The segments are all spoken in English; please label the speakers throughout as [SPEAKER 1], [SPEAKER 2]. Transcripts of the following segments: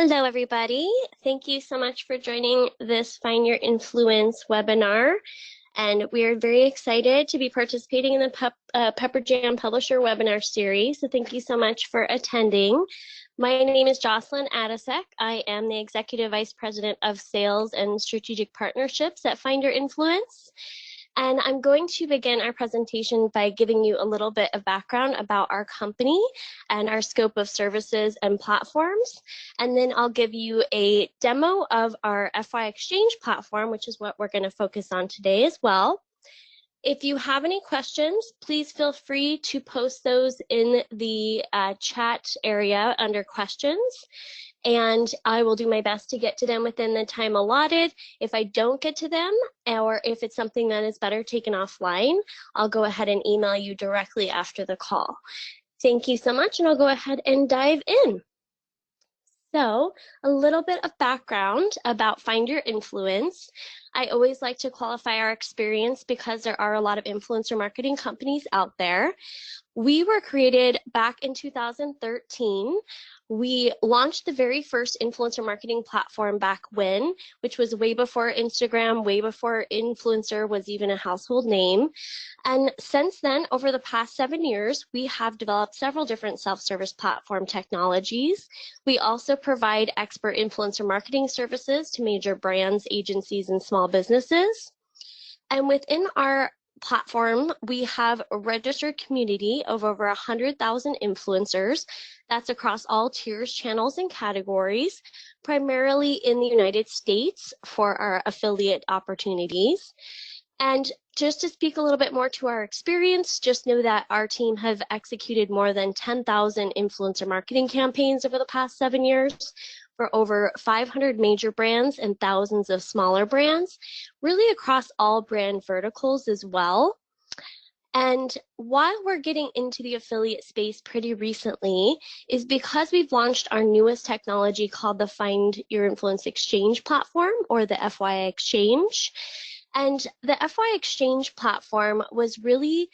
[SPEAKER 1] Hello, everybody. Thank you so much for joining this Find Your Influence webinar. And we are very excited to be participating in the Pepper Jam Publisher webinar series. So thank you so much for attending. My name is Jocelyn Adasek. I am the Executive Vice President of Sales and Strategic Partnerships at Find Your Influence. And I'm going to begin our presentation by giving you a little bit of background about our company and our scope of services and platforms. And then I'll give you a demo of our FY Exchange platform, which is what we're going to focus on today as well. If you have any questions, please feel free to post those in the chat area under questions, and I will do my best to get to them within the time allotted. If I don't get to them, or if it's something that is better taken offline, I'll go ahead and email you directly after the call. Thank you so much, and I'll go ahead and dive in. So, a little bit of background about Find Your Influence. I always like to qualify our experience because there are a lot of influencer marketing companies out there. We were created back in 2013. We launched the very first influencer marketing platform back when, which was way before Instagram, way before influencer was even a household name. And since then, over the past 7 years, we have developed several different self-service platform technologies. We also provide expert influencer marketing services to major brands, agencies, and small businesses. And within our platform, we have a registered community of over 100,000 influencers. That's across all tiers, channels, and categories, primarily in the United States for our affiliate opportunities. And just to speak a little bit more to our experience, just know that our team have executed more than 10,000 influencer marketing campaigns over the past 7 years for over 500 major brands and thousands of smaller brands, really across all brand verticals as well. And why we're getting into the affiliate space pretty recently is because we've launched our newest technology called the Find Your Influence Exchange platform, or the FYI Exchange. And the FY Exchange platform was really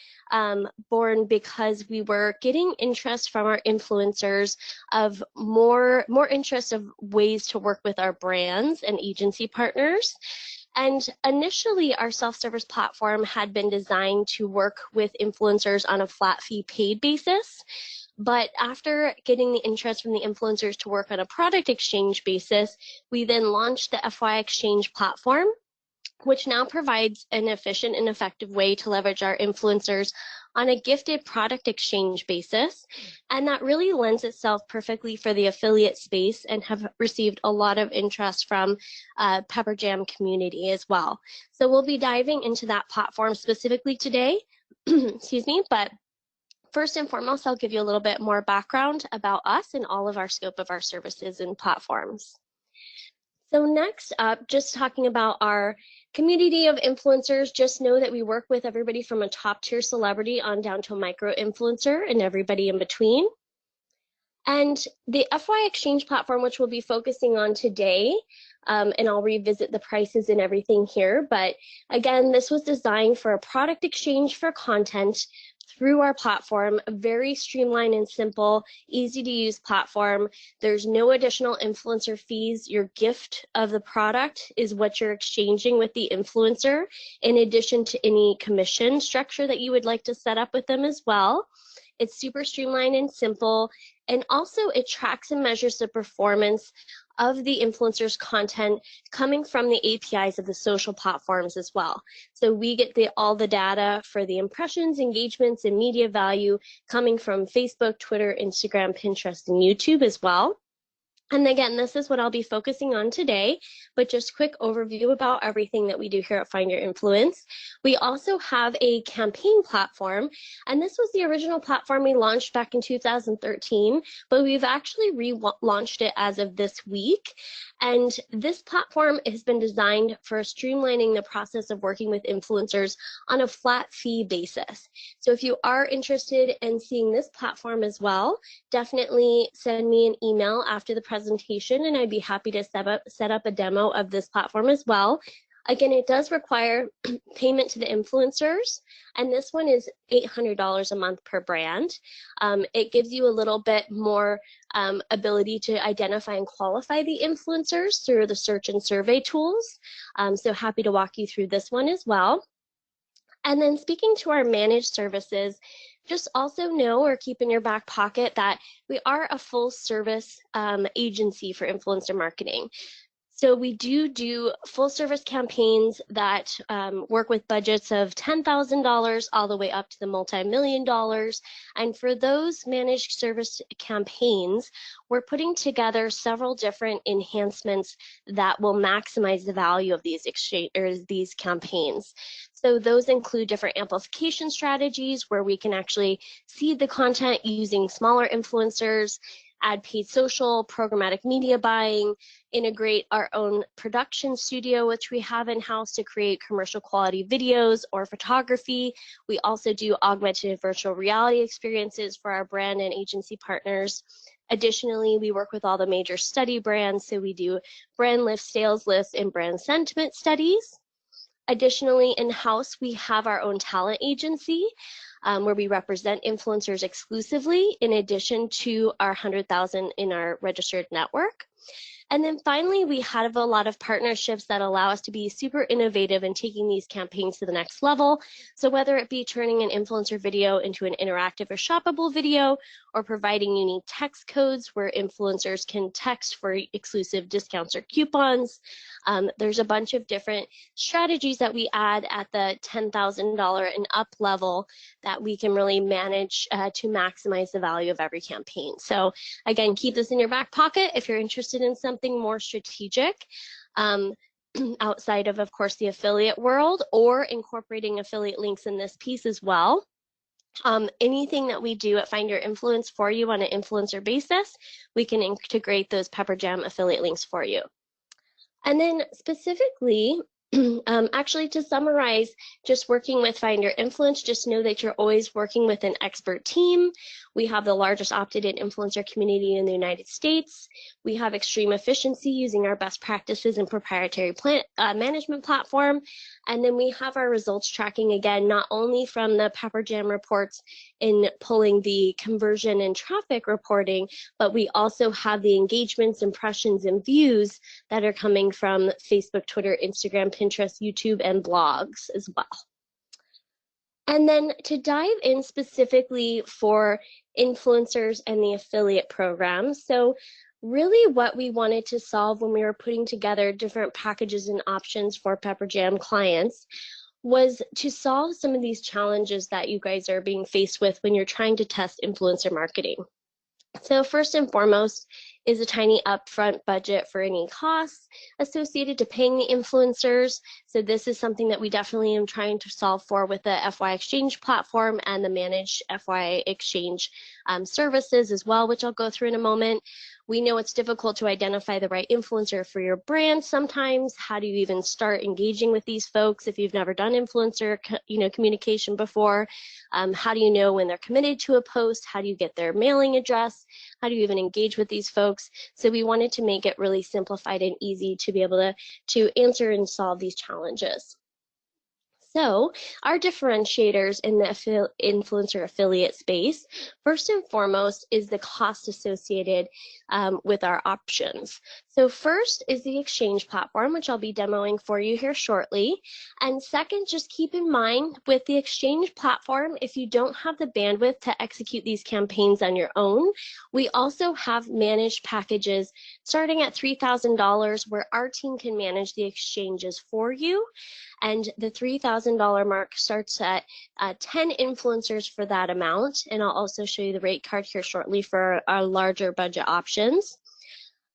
[SPEAKER 1] born because we were getting interest from our influencers of more interest of ways to work with our brands and agency partners. And initially, our self-service platform had been designed to work with influencers on a flat fee paid basis. But after getting the interest from the influencers to work on a product exchange basis, we then launched the FY Exchange platform, which now provides an efficient and effective way to leverage our influencers on a gifted product exchange basis. And that really lends itself perfectly for the affiliate space and have received a lot of interest from Pepper Jam community as well. So we'll be diving into that platform specifically today, excuse me, but first and foremost, I'll give you a little bit more background about us and all of our scope of our services and platforms. So next up, just talking about our community of influencers, just know that we work with everybody from a top tier celebrity on down to a micro influencer and everybody in between. And the FY Exchange platform, which we'll be focusing on today, and I'll revisit the prices and everything here, but again, this was designed for a product exchange for content through our platform, a very streamlined and simple, easy to use platform. There's no additional influencer fees. Your gift of the product is what you're exchanging with the influencer, in addition to any commission structure that you would like to set up with them as well. It's super streamlined and simple, and also it tracks and measures the performance of the influencer's content coming from the APIs of the social platforms as well. So we get all the data for the impressions, engagements, and media value coming from Facebook, Twitter, Instagram, Pinterest, and YouTube as well. And again, this is what I'll be focusing on today, but just quick overview about everything that we do here at Find Your Influence. We also have a campaign platform, and this was the original platform we launched back in 2013, but we've actually relaunched it as of this week. And this platform has been designed for streamlining the process of working with influencers on a flat fee basis. So if you are interested in seeing this platform as well, definitely send me an email after the presentation, and I'd be happy to set up a demo of this platform as well. Again, it does require payment to the influencers, and this one is $800 a month per brand. It gives you a little bit more ability to identify and qualify the influencers through the search and survey tools. So happy to walk you through this one as well. And then speaking to our managed services, just also know or keep in your back pocket that we are a full service agency for influencer marketing. So we do full service campaigns that work with budgets of $10,000 all the way up to the multi-million dollars. And for those managed service campaigns, we're putting together several different enhancements that will maximize the value of these campaigns. So those include different amplification strategies where we can actually seed the content using smaller influencers, add paid social, programmatic media buying, integrate our own production studio, which we have in-house to create commercial quality videos or photography. We also do augmented virtual reality experiences for our brand and agency partners. Additionally, we work with all the major study brands, so we do brand lift, sales lift, and brand sentiment studies. Additionally, in-house, we have our own talent agency where we represent influencers exclusively, in addition to our 100,000 in our registered network. And then finally, we have a lot of partnerships that allow us to be super innovative in taking these campaigns to the next level. So whether it be turning an influencer video into an interactive or shoppable video, or providing unique text codes where influencers can text for exclusive discounts or coupons, there's a bunch of different strategies that we add at the $10,000 and up level that we can really manage to maximize the value of every campaign. So again, keep this in your back pocket if you're interested in something more strategic outside of course, the affiliate world, or incorporating affiliate links in this piece as well. Anything that we do at Find Your Influence for you on an influencer basis, we can integrate those Pepperjam affiliate links for you. And then specifically, actually to summarize, just working with Find Your Influence, just know that you're always working with an expert team. We have the largest opted-in influencer community in the United States. We have extreme efficiency using our best practices and proprietary management platform. And then we have our results tracking, again, not only from the Pepperjam reports in pulling the conversion and traffic reporting, but we also have the engagements, impressions, and views that are coming from Facebook, Twitter, Instagram, Pinterest, YouTube, and blogs as well. And then to dive in specifically for influencers and the affiliate program. So really what we wanted to solve when we were putting together different packages and options for Pepperjam clients was to solve some of these challenges that you guys are being faced with when you're trying to test influencer marketing. So first and foremost is a tiny upfront budget for any costs associated to paying the influencers. So this is something that we definitely am trying to solve for with the FY Exchange platform and the managed FY Exchange services as well, which I'll go through in a moment. We know it's difficult to identify the right influencer for your brand sometimes. How do you even start engaging with these folks if you've never done influencer communication before? How do you know when they're committed to a post? How do you get their mailing address? How do you even engage with these folks? So we wanted to make it really simplified and easy to be able to answer and solve these challenges. So our differentiators in the influencer affiliate space, first and foremost, is the cost associated with our options. So first is the exchange platform, which I'll be demoing for you here shortly. And second, just keep in mind with the exchange platform, if you don't have the bandwidth to execute these campaigns on your own, we also have managed packages starting at $3,000 where our team can manage the exchanges for you. And the $3,000 mark starts at 10 influencers for that amount. And I'll also show you the rate card here shortly for our larger budget options.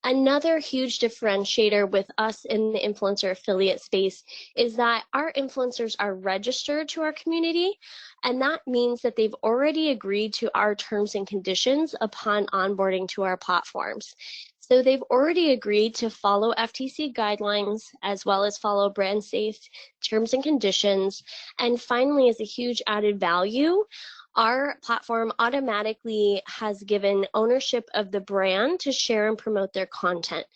[SPEAKER 1] Another huge differentiator with us in the influencer affiliate space is that our influencers are registered to our community, and that means that they've already agreed to our terms and conditions upon onboarding to our platforms. So they've already agreed to follow FTC guidelines as well as follow brand safe terms and conditions. And finally, as a huge added value, our platform automatically has given ownership of the brand to share and promote their content.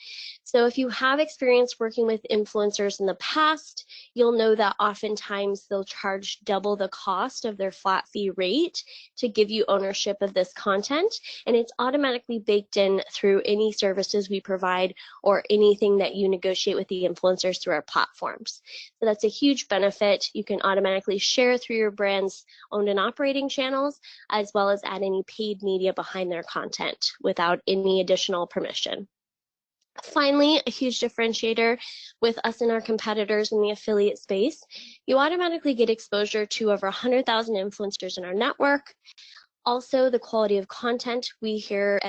[SPEAKER 1] So if you have experience working with influencers in the past, you'll know that oftentimes they'll charge double the cost of their flat fee rate to give you ownership of this content, and it's automatically baked in through any services we provide or anything that you negotiate with the influencers through our platforms. So that's a huge benefit. You can automatically share through your brand's owned and operating channels, as well as add any paid media behind their content without any additional permission. Finally, a huge differentiator with us and our competitors in the affiliate space, you automatically get exposure to over 100,000 influencers in our network. Also, the quality of content we hear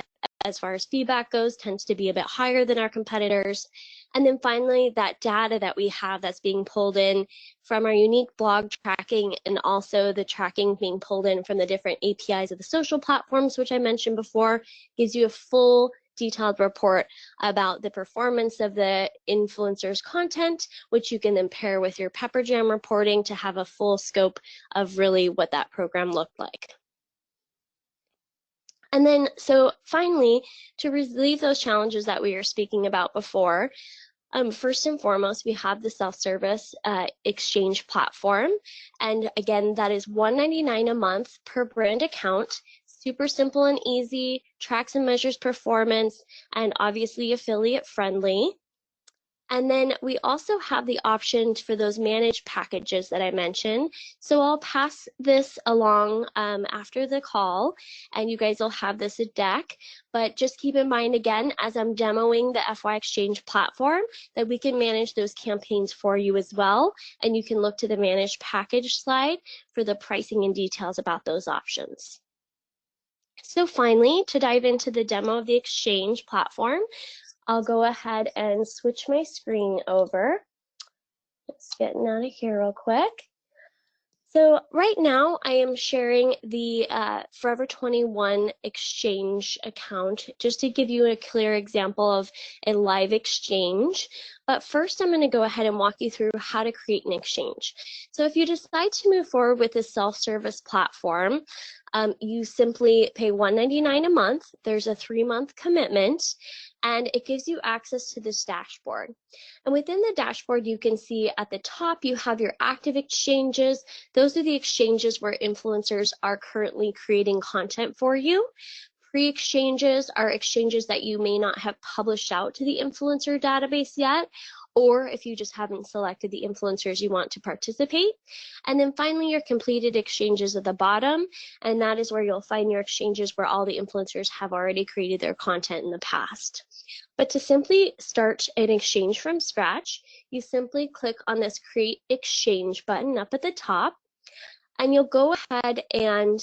[SPEAKER 1] as far as feedback goes tends to be a bit higher than our competitors. And then finally, that data that we have that's being pulled in from our unique blog tracking, and also the tracking being pulled in from the different APIs of the social platforms, which I mentioned before, gives you a full detailed report about the performance of the influencer's content, which you can then pair with your Pepperjam reporting to have a full scope of really what that program looked like. And then, so finally, to relieve those challenges that we were speaking about before, first and foremost, we have the self-service exchange platform. And again, that is $199 a month per brand account. Super simple and easy, tracks and measures performance, and obviously affiliate friendly. And then we also have the option for those managed packages that I mentioned. So I'll pass this along after the call, and you guys will have this a deck. But just keep in mind, again, as I'm demoing the FY Exchange platform, that we can manage those campaigns for you as well. And you can look to the managed package slide for the pricing and details about those options. So finally, to dive into the demo of the Exchange platform, I'll go ahead and switch my screen over. Just getting out of here real quick. So right now I am sharing the Forever 21 Exchange account just to give you a clear example of a live exchange. But first I'm going to go ahead and walk you through how to create an exchange. So if you decide to move forward with this self-service platform, you simply pay $199 a month. There's a 3-month commitment, and it gives you access to this dashboard. And within the dashboard, you can see at the top, you have your active exchanges. Those are the exchanges where influencers are currently creating content for you. Pre-exchanges are exchanges that you may not have published out to the influencer database yet, or if you just haven't selected the influencers you want to participate. And then finally, your completed exchanges at the bottom, and that is where you'll find your exchanges where all the influencers have already created their content in the past. But to simply start an exchange from scratch, you simply click on this Create Exchange button up at the top, and you'll go ahead and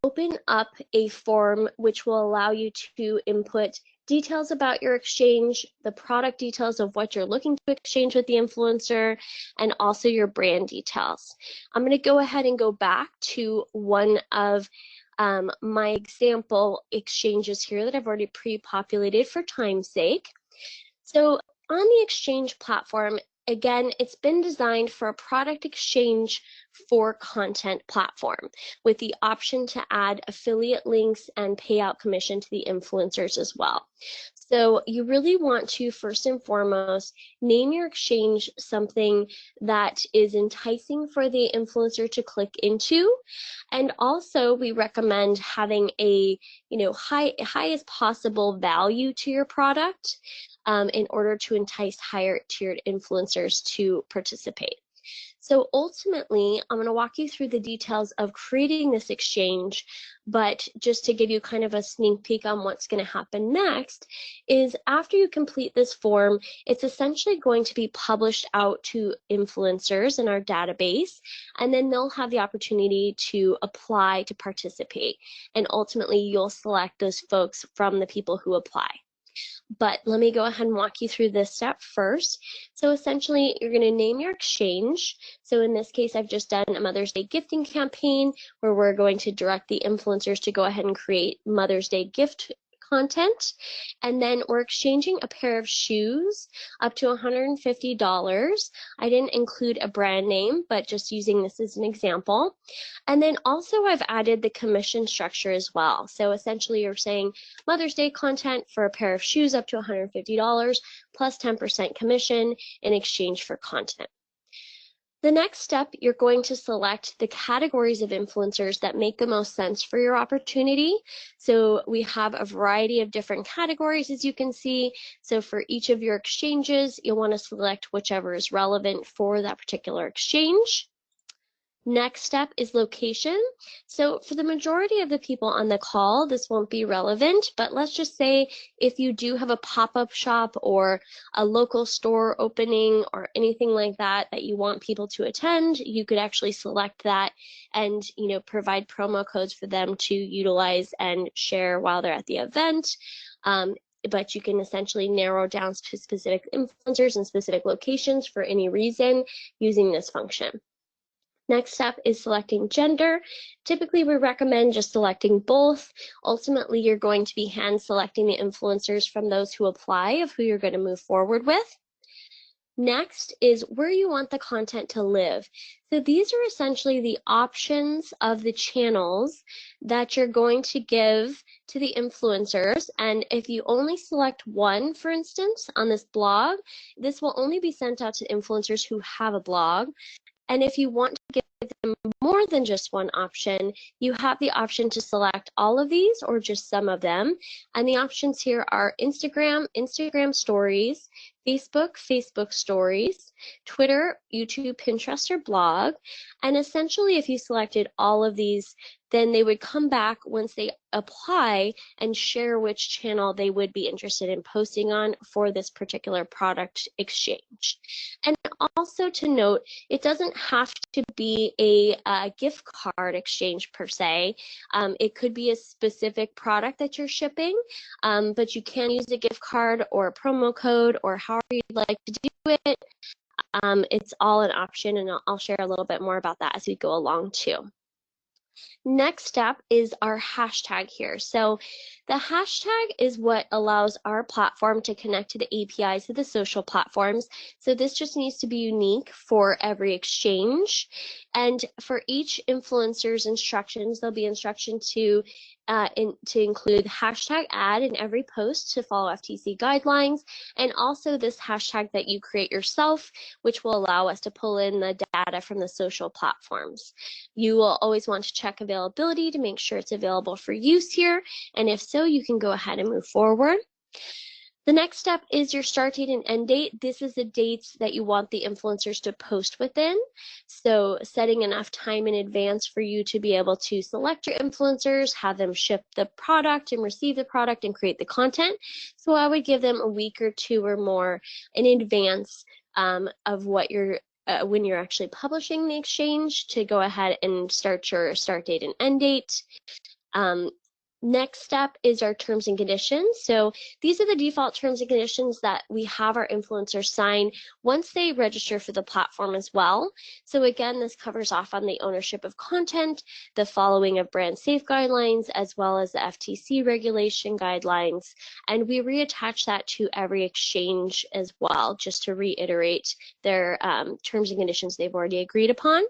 [SPEAKER 1] open up a form which will allow you to input details about your exchange, the product details of what you're looking to exchange with the influencer, and also your brand details. I'm going to go ahead and go back to one of my example exchanges here that I've already pre-populated for time's sake. So on the exchange platform, again, it's been designed for a product exchange for content platform with the option to add affiliate links and payout commission to the influencers as well. So you really want to, first and foremost, name your exchange something that is enticing for the influencer to click into. And also we recommend having a highest possible value to your product in order to entice higher tiered influencers to participate. So ultimately, I'm going to walk you through the details of creating this exchange, but just to give you kind of a sneak peek on what's going to happen next is after you complete this form, it's essentially going to be published out to influencers in our database, and then they'll have the opportunity to apply to participate. And ultimately, you'll select those folks from the people who apply. But let me go ahead and walk you through this step first. So essentially, you're going to name your exchange. So in this case, I've just done a Mother's Day gifting campaign where we're going to direct the influencers to go ahead and create Mother's Day gift content. And then we're exchanging a pair of shoes up to $150. I didn't include a brand name, but just using this as an example. And then also I've added the commission structure as well. So essentially you're saying Mother's Day content for a pair of shoes up to $150 plus 10% commission in exchange for content. The next step, you're going to select the categories of influencers that make the most sense for your opportunity. So we have a variety of different categories, as you can see. So for each of your exchanges, you'll want to select whichever is relevant for that particular exchange. Next step is location. So for the majority of the people on the call, this won't be relevant, but let's just say if you do have a pop-up shop or a local store opening or anything like that that you want people to attend, you could actually select that and, you know, provide promo codes for them to utilize and share while they're at the event. But you can essentially narrow down to specific influencers and specific locations for any reason using this function. Next step is selecting gender. Typically, we recommend just selecting both. Ultimately, you're going to be hand selecting the influencers from those who apply of who you're going to move forward with. Next is where you want the content to live. So these are essentially the options of the channels that you're going to give to the influencers. And if you only select one, for instance, on this blog, this will only be sent out to influencers who have a blog. And if you want to give them more than just one option, you have the option to select all of these or just some of them. And the options here are Instagram, Instagram stories, Facebook, Facebook stories, Twitter, YouTube, Pinterest, or blog. And essentially, if you selected all of these, then they would come back once they apply and share which channel they would be interested in posting on for this particular product exchange. And also to note, it doesn't have to be a gift card exchange per se. It could be a specific product that you're shipping, but you can use a gift card or a promo code or however you'd like to do it. It's all an option, and I'll share a little bit more about that as we go along too. Next step is our hashtag here. So the hashtag is what allows our platform to connect to the APIs of the social platforms. So this just needs to be unique for every exchange. And for each influencer's instructions, there'll be instruction to include hashtag ad in every post to follow FTC guidelines, and also this hashtag that you create yourself, which will allow us to pull in the data from the social platforms. You will always want to check availability to make sure it's available for use here, and if so, you can go ahead and move forward. The next step is your start date and end date. This is the dates that you want the influencers to post within. So setting enough time in advance for you to be able to select your influencers, have them ship the product and receive the product and create the content. So I would give them a week or two or more in advance of what you're when you're actually publishing the exchange to go ahead and start your start date and end date. Next step is our terms and conditions. So these are the default terms and conditions that we have our influencers sign once they register for the platform as well. So again, this covers off on the ownership of content, the following of brand safe guidelines, as well as the FTC regulation guidelines. And we reattach that to every exchange as well, just to reiterate their terms and conditions they've already agreed upon.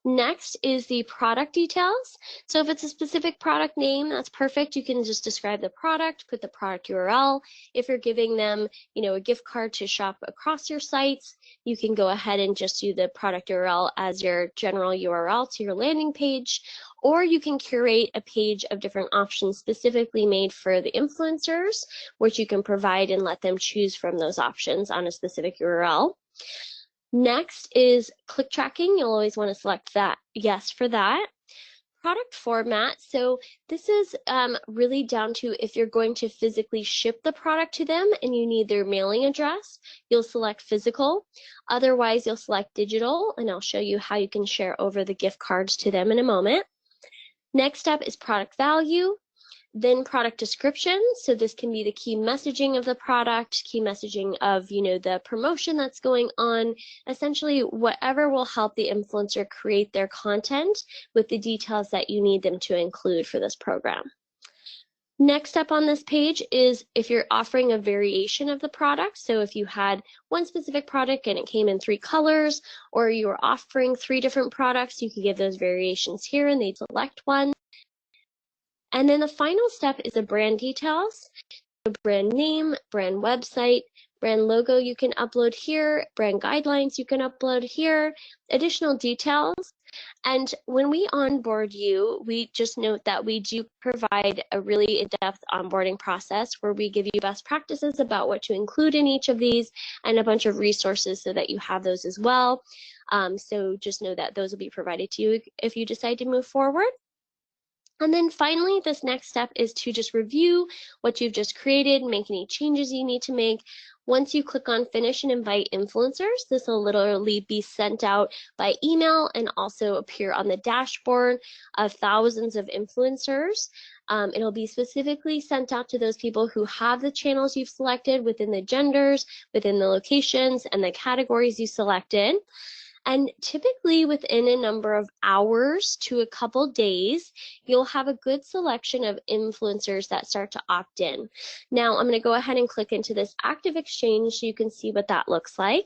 [SPEAKER 1] Next is the product details. So if it's a specific product name, that's perfect. You can just describe the product, put the product URL. If you're giving them, a gift card to shop across your sites, you can go ahead and just do the product URL as your general URL to your landing page, or you can curate a page of different options specifically made for the influencers, which you can provide and let them choose from those options on a specific URL. Next is click tracking. You'll always want to select that yes for that. Product format. So this is really down to if you're going to physically ship the product to them and you need their mailing address, you'll select physical. Otherwise, you'll select digital, and I'll show you how you can share over the gift cards to them in a moment. Next up is product value. Then product description. So this can be the key messaging of the product, key messaging of, the promotion that's going on, essentially whatever will help the influencer create their content with the details that you need them to include for this program. Next up on this page is if you're offering a variation of the product. So if you had one specific product and it came in 3 colors, or you were offering 3 different products, you could give those variations here and they'd select one. And then the final step is the brand details. So brand name, brand website, brand logo you can upload here, brand guidelines you can upload here, additional details. And when we onboard you, we just note that we do provide a really in-depth onboarding process where we give you best practices about what to include in each of these and a bunch of resources so that you have those as well. So just know that those will be provided to you if you decide to move forward. And then finally, this next step is to just review what you've just created, make any changes you need to make. Once you click on finish and invite influencers, this will literally be sent out by email and also appear on the dashboard of thousands of influencers. It'll be specifically sent out to those people who have the channels you've selected within the genders, within the locations, and the categories you selected. And typically within a number of hours to a couple days, you'll have a good selection of influencers that start to opt in. Now I'm going to go ahead and click into this active exchange so you can see what that looks like.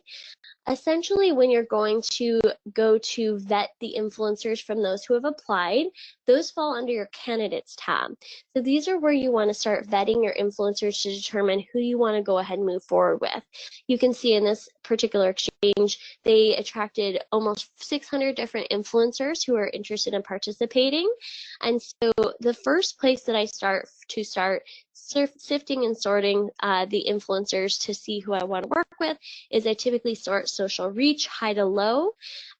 [SPEAKER 1] Essentially, when you're going to go to vet the influencers from those who have applied, those fall under your candidates tab. So these are where you want to start vetting your influencers to determine who you want to go ahead and move forward with. You can see in this particular exchange, they attracted almost 600 different influencers who are interested in participating. And so the first place that I start sifting and sorting the influencers to see who I want to work with is I typically sort social reach, high to low.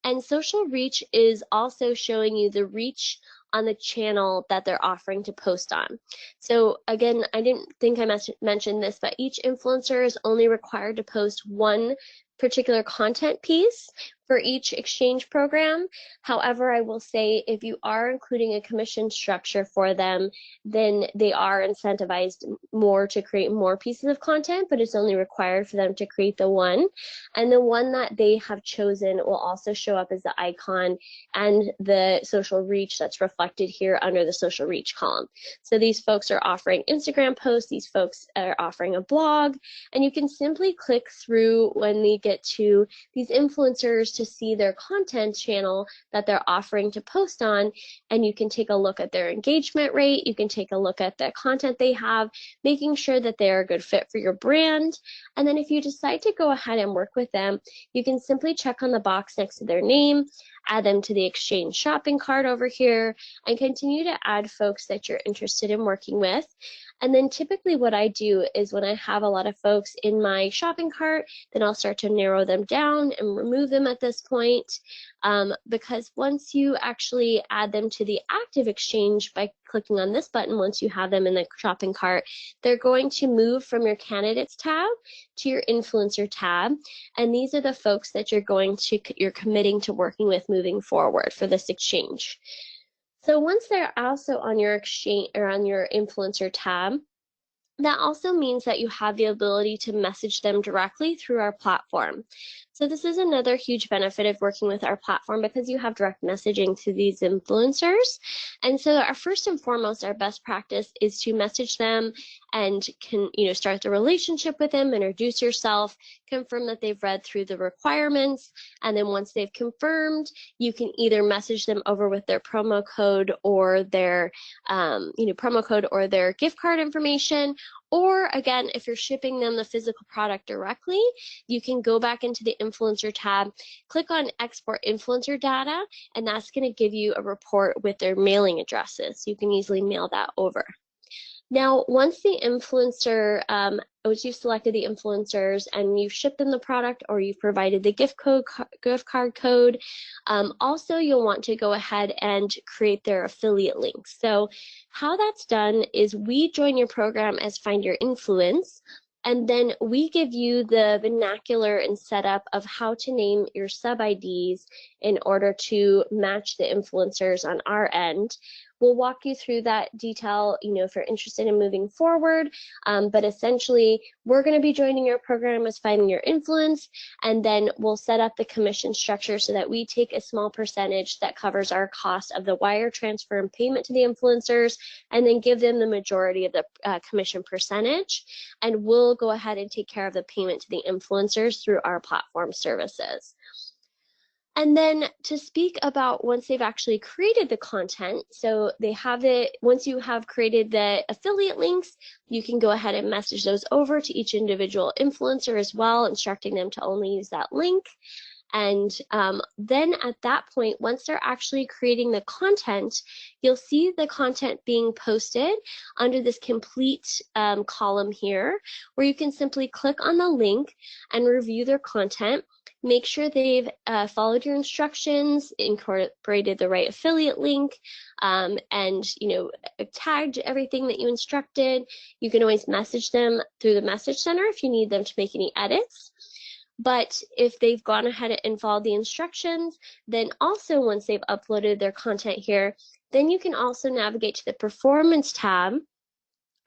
[SPEAKER 1] And social reach is also showing you the reach on the channel that they're offering to post on. So again, I didn't think I mentioned this, but each influencer is only required to post one particular content piece for each exchange program. However, I will say if you are including a commission structure for them, then they are incentivized more to create more pieces of content, but it's only required for them to create the one. And the one that they have chosen will also show up as the icon and the social reach that's reflected here under the social reach column. So these folks are offering Instagram posts, these folks are offering a blog, and you can simply click through when they get to these influencers to see their content channel that they're offering to post on, and you can take a look at their engagement rate, you can take a look at the content they have, making sure that they're a good fit for your brand. And then if you decide to go ahead and work with them, you can simply check on the box next to their name, add them to the Exchange shopping cart over here, and continue to add folks that you're interested in working with. And then typically what I do is when I have a lot of folks in my shopping cart, then I'll start to narrow them down and remove them at this point. Because once you actually add them to the active exchange by clicking on this button, once you have them in the shopping cart, they're going to move from your candidates tab to your influencer tab. And these are the folks that you're committing to working with moving forward for this exchange. So once they're also on your exchange or on your influencer tab, that also means that you have the ability to message them directly through our platform. So this is another huge benefit of working with our platform because you have direct messaging to these influencers. And so our first and foremost, our best practice is to message them and start the relationship with them, introduce yourself, confirm that they've read through the requirements. And then once they've confirmed, you can either message them over with their promo code or their gift card information. Or again, if you're shipping them the physical product directly, you can go back into the influencer tab, click on export influencer data, and that's going to give you a report with their mailing addresses. You can easily mail that over. Now, once the influencer, once you've selected the influencers and you've shipped them the product or you've provided the gift card code, also you'll want to go ahead and create their affiliate links. So how that's done is we join your program as Find Your Influence, and then we give you the vernacular and setup of how to name your sub IDs in order to match the influencers on our end. we'll walk you through that detail, if you're interested in moving forward. But essentially, we're going to be joining your program as Finding Your Influence, and then we'll set up the commission structure so that we take a small percentage that covers our cost of the wire transfer and payment to the influencers, and then give them the majority of the commission percentage. And we'll go ahead and take care of the payment to the influencers through our platform services. And then to speak about once they've actually created the content, so they have it, once you have created the affiliate links, you can go ahead and message those over to each individual influencer as well, instructing them to only use that link. And then at that point, once they're actually creating the content, you'll see the content being posted under this complete column here, where you can simply click on the link and review their content. Make sure they've followed your instructions, incorporated the right affiliate link, and tagged everything that you instructed. You can always message them through the message center if you need them to make any edits. But if they've gone ahead and followed the instructions, then also once they've uploaded their content here, then you can also navigate to the Performance tab.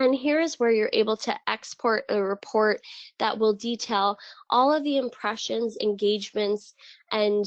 [SPEAKER 1] And here is where you're able to export a report that will detail all of the impressions, engagements, and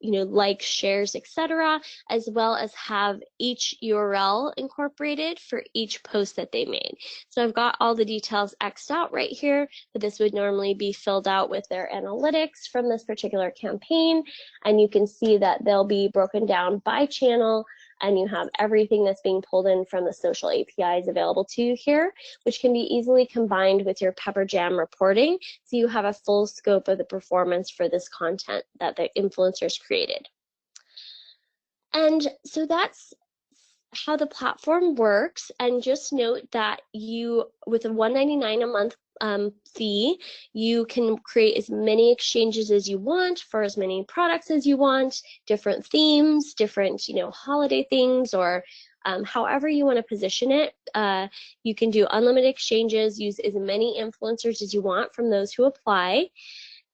[SPEAKER 1] likes, shares, etc., as well as have each URL incorporated for each post that they made. So I've got all the details X'd out right here, but this would normally be filled out with their analytics from this particular campaign, and you can see that they'll be broken down by channel, and you have everything that's being pulled in from the social APIs available to you here, which can be easily combined with your PepperJam reporting, so you have a full scope of the performance for this content that the influencers created. And so that's how the platform works. And just note that you, with a $1.99 a month fee, you can create as many exchanges as you want for as many products as you want, different themes, different holiday things, or however you want to position it. You can do unlimited exchanges, use as many influencers as you want from those who apply.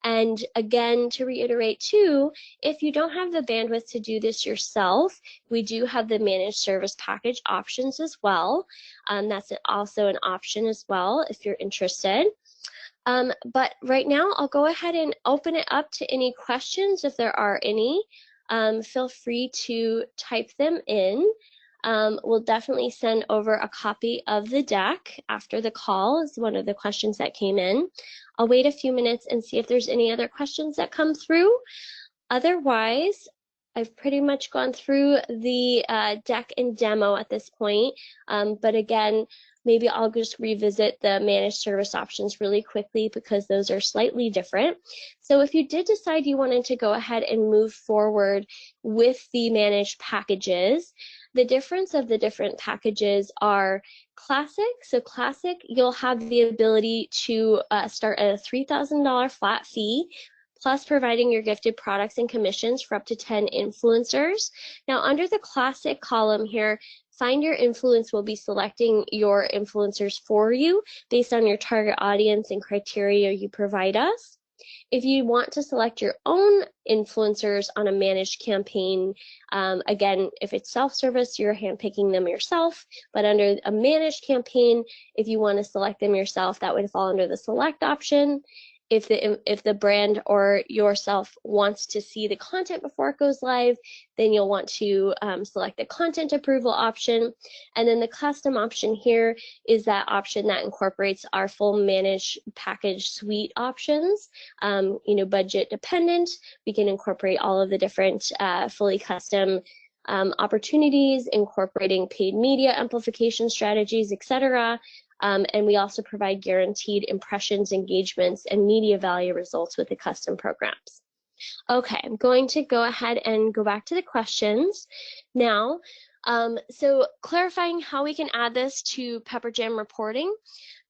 [SPEAKER 1] And again, to reiterate too, if you don't have the bandwidth to do this yourself, we do have the managed service package options as well. That's also an option as well if you're interested. But right now, I'll go ahead and open it up to any questions if there are any. Feel free to type them in. We'll definitely send over a copy of the deck after the call, is one of the questions that came in. I'll wait a few minutes and see if there's any other questions that come through. Otherwise, I've pretty much gone through the deck and demo at this point, but again, maybe I'll just revisit the managed service options really quickly because those are slightly different. So if you did decide you wanted to go ahead and move forward with the managed packages, the difference of the different packages are Classic. So Classic, you'll have the ability to start at a $3,000 flat fee, plus providing your gifted products and commissions for up to 10 influencers. Now, under the Classic column here, Find Your Influence will be selecting your influencers for you based on your target audience and criteria you provide us. If you want to select your own influencers on a managed campaign, again, if it's self-service, you're handpicking them yourself, but under a managed campaign, if you want to select them yourself, that would fall under the select option. If the brand or yourself wants to see the content before it goes live, then you'll want to select the content approval option. And then the custom option here is that option that incorporates our full managed package suite options. Budget dependent, we can incorporate all of the different fully custom opportunities, incorporating paid media amplification strategies, etc. And we also provide guaranteed impressions, engagements, and media value results with the custom programs. Okay, I'm going to go ahead and go back to the questions now. So clarifying how we can add this to PepperJam reporting.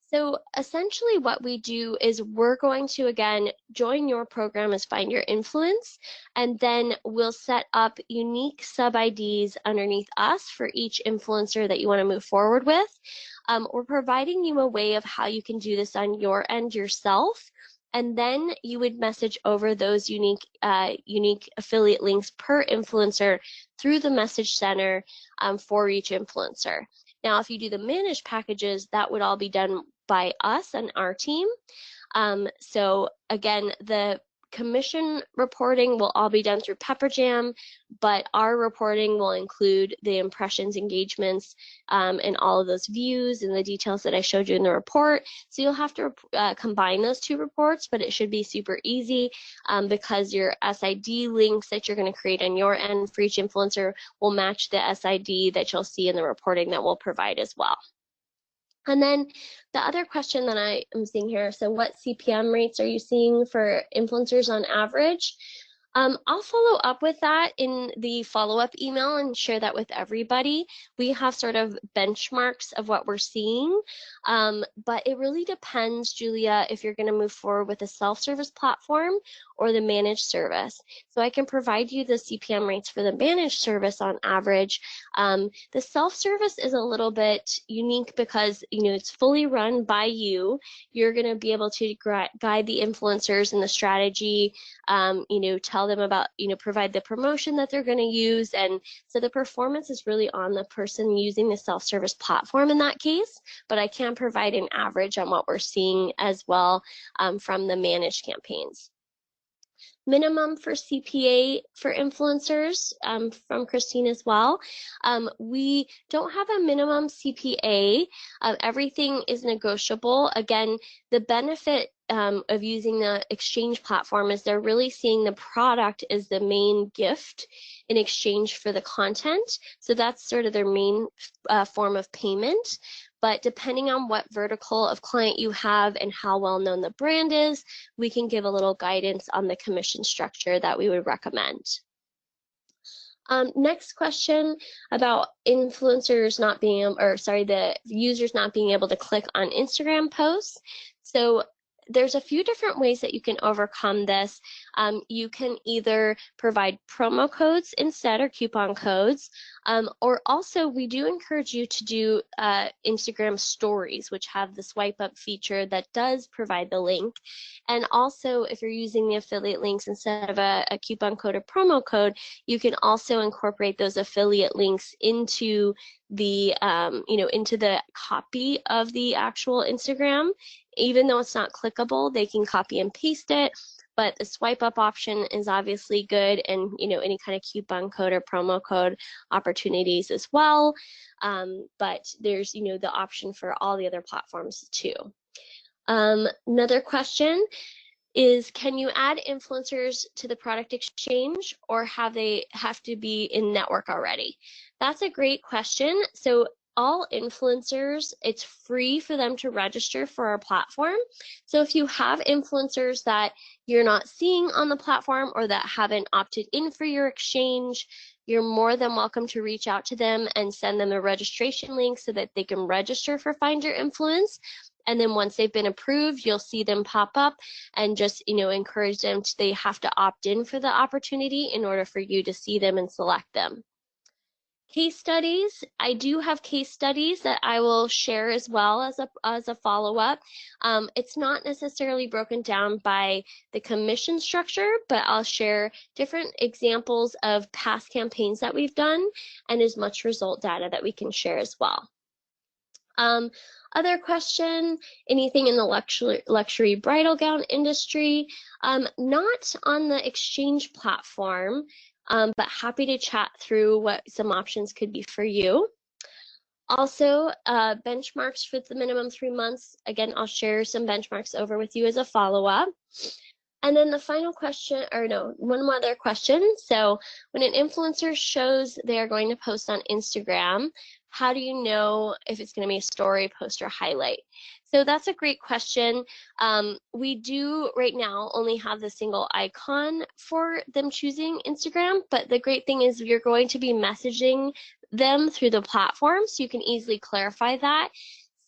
[SPEAKER 1] So essentially what we do is we're going to, again, join your program as Find Your Influence, and then we'll set up unique sub-IDs underneath us for each influencer that you want to move forward with. We're providing you a way of how you can do this on your end yourself. and then you would message over those unique affiliate links per influencer through the message center for each influencer. Now, if you do the managed packages, that would all be done by us and our team. So again, the commission reporting will all be done through Pepperjam, but our reporting will include the impressions, engagements, and all of those views and the details that I showed you in the report. So you'll have to combine those two reports, but it should be super easy because your SID links that you're going to create on your end for each influencer will match the SID that you'll see in the reporting that we'll provide as well. And then the other question that I am seeing here, so what CPM rates are you seeing for influencers on average? I'll follow up with that in the follow-up email and share that with everybody. We have sort of benchmarks of what we're seeing, but it really depends, Julia, if you're going to move forward with a self-service platform or the managed service. So I can provide you the CPM rates for the managed service on average. The self-service is a little bit unique because, you know, it's fully run by you. You're going to be able to guide the influencers in the strategy, you know, tell them about, you know, provide the promotion that they're going to use. And so the performance is really on the person using the self-service platform in that case, but I can provide an average on what we're seeing as well from the managed campaigns. Minimum for CPA for influencers from Christine as well. We don't have a minimum CPA. Everything is negotiable. Again, the benefit of using the exchange platform is they're really seeing the product as the main gift in exchange for the content. So that's sort of their main form of payment. But depending on what vertical of client you have and how well known the brand is, we can give a little guidance on the commission structure that we would recommend. Next question about influencers not being, or sorry, the users not being able to click on Instagram posts. So there's a few different ways that you can overcome this. You can either provide promo codes instead or coupon codes, or also we do encourage you to do Instagram stories, which have the swipe up feature that does provide the link. And also if you're using the affiliate links instead of a coupon code or promo code, you can also incorporate those affiliate links into the you know, into the copy of the actual Instagram. Even though it's not clickable, they can copy and paste it, but the swipe up option is obviously good, and you know, any kind of coupon code or promo code opportunities as well. But there's, you know, the option for all the other platforms too. Another question is, can you add influencers to the product exchange, or have they have to be in network already? That's a great question. So all influencers, it's free for them to register for our platform. So if you have influencers that you're not seeing on the platform or that haven't opted in for your exchange, you're more than welcome to reach out to them and send them a registration link so that they can register for Find Your Influence. And then once they've been approved, you'll see them pop up, and just, you know, encourage them to, they have to opt in for the opportunity in order for you to see them and select them. Case studies, I do have case studies that I will share as well as a follow-up. It's not necessarily broken down by the commission structure, but I'll share different examples of past campaigns that we've done and as much result data that we can share as well. Other question, anything in the luxury bridal gown industry? Not on the exchange platform, but happy to chat through what some options could be for you. Also, benchmarks for the minimum 3 months. Again, I'll share some benchmarks over with you as a follow-up. And then the final question, or no, one more other question. So when an influencer shows they are going to post on Instagram, how do you know if it's going to be a story, post, or highlight? So that's a great question. We do right now only have the single icon for them choosing Instagram, but the great thing is you're going to be messaging them through the platform, so you can easily clarify that.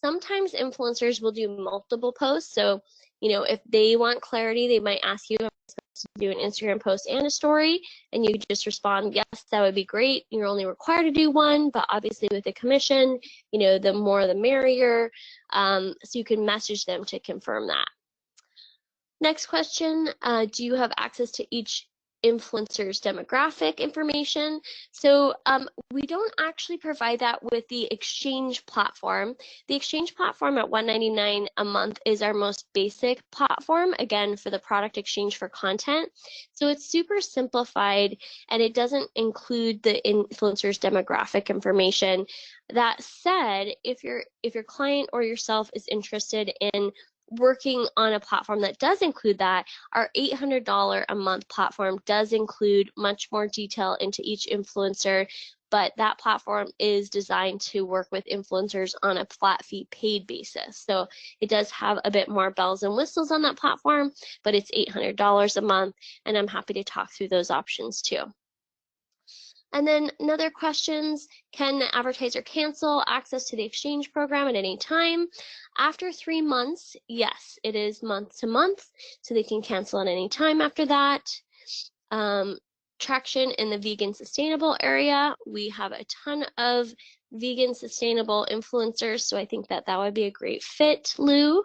[SPEAKER 1] Sometimes influencers will do multiple posts. So, you know, if they want clarity, they might ask you to do an Instagram post and a story, and you just respond, yes, that would be great. You're only required to do one, but obviously with the commission, you know, the more the merrier. So you can message them to confirm that. Next question, do you have access to each influencer's demographic information? So we don't actually provide that with the Exchange platform. The Exchange platform at $199 a month is our most basic platform, again, for the product exchange for content. So it's super simplified and it doesn't include the influencer's demographic information. That said, if your client or yourself is interested in working on a platform that does include that, our $800 a month platform does include much more detail into each influencer, but that platform is designed to work with influencers on a flat fee paid basis. So it does have a bit more bells and whistles on that platform, but it's $800 a month, and I'm happy to talk through those options too. And then another questions, can the advertiser cancel access to the exchange program at any time? After 3 months, yes, it is month to month, so they can cancel at any time after that. Traction in the vegan sustainable area. We have a ton of vegan sustainable influencers, so I think that would be a great fit, Lou.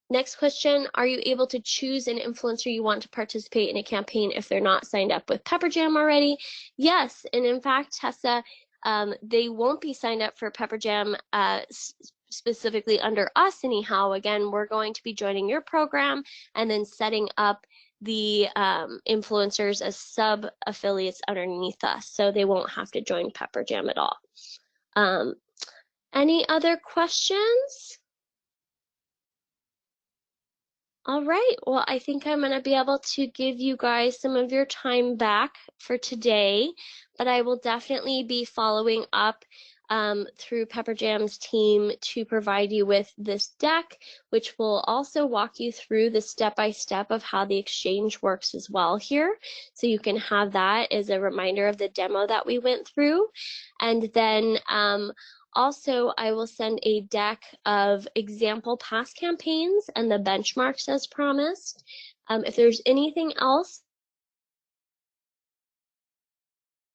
[SPEAKER 1] Next question, are you able to choose an influencer you want to participate in a campaign if they're not signed up with PepperJam already? Yes, and in fact, Tessa, they won't be signed up for PepperJam specifically under us anyhow. Again, we're going to be joining your program and then setting up the influencers as sub-affiliates underneath us, so they won't have to join PepperJam at all. Any other questions? All right, well, I think I'm going to be able to give you guys some of your time back for today, but I will definitely be following up through PepperJam's team to provide you with this deck, which will also walk you through the step-by-step of how the exchange works as well here. So you can have that as a reminder of the demo that we went through. And then also, I will send a deck of example past campaigns and the benchmarks as promised. If there's anything else,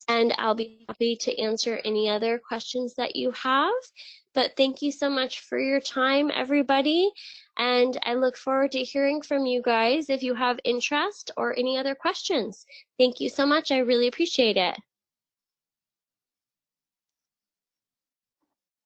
[SPEAKER 1] and I'll be happy to answer any other questions that you have. But thank you so much for your time, everybody. And I look forward to hearing from you guys if you have interest or any other questions. Thank you so much. I really appreciate it.